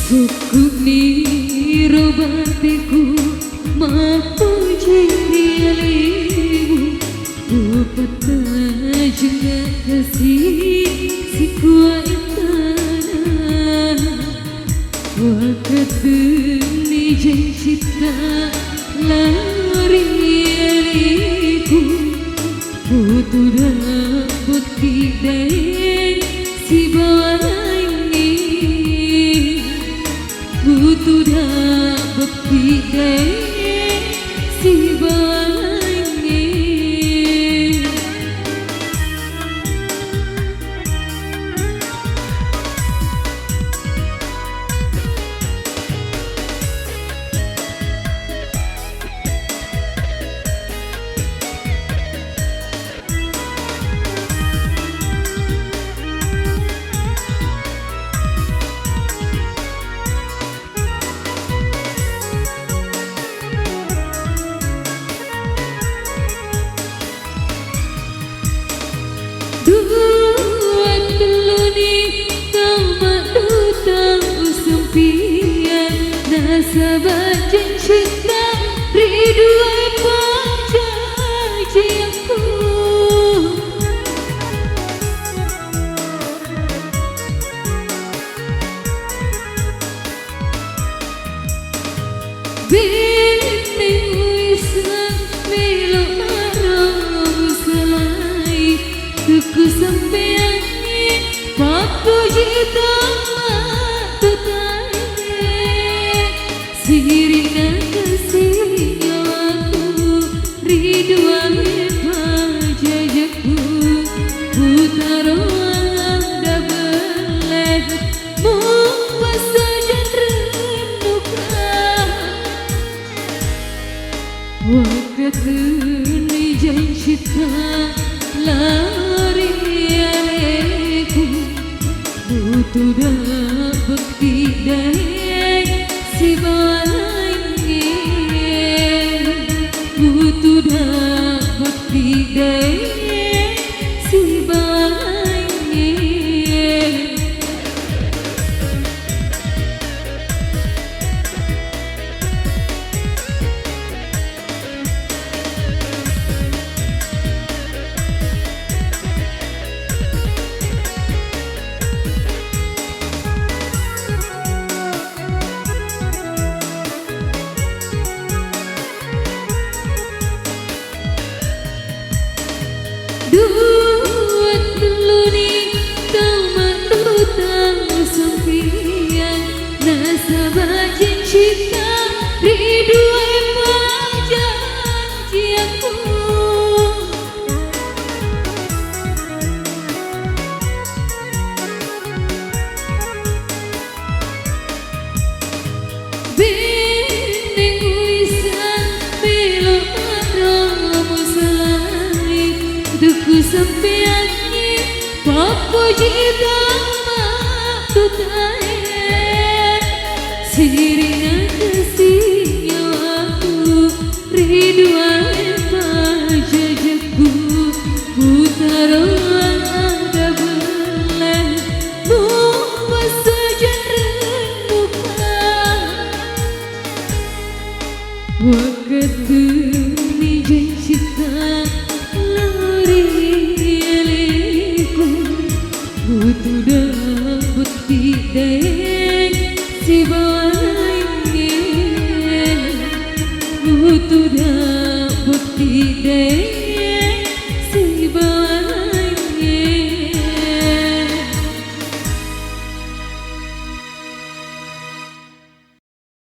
Sukuni robatiku mapuji rialimu Upata juga kasih si kuaitana Waktu ni cita lari aliku Butuh dapat tidak si bawaannya Butuh dapat tidak si bawaannya Sahabat dan cinta ridwan pajajiku Bintang wisman belok marah selai Tuku sampai angin papuji Sirina kasih nyawaku ridwan pajajaku Putar anda belet Mumpah saja renduka Waktu ni janjita lari aleku Butuh dapat tidak si bawaannya Butuh dapat tidak si bawaannya Dua teluni teman-teman sempian Nasabah cinta ridwan pajajiku Bintang wisan belok marah selai Tuku sampai angin papuji dama tutaya Sirina kasih nyawaku ridwan pajajaku Putar anda belet Mumpah saja renduka Waktu ni janjita Butuh dapat tidak si bawaannya Butuh dapat tidak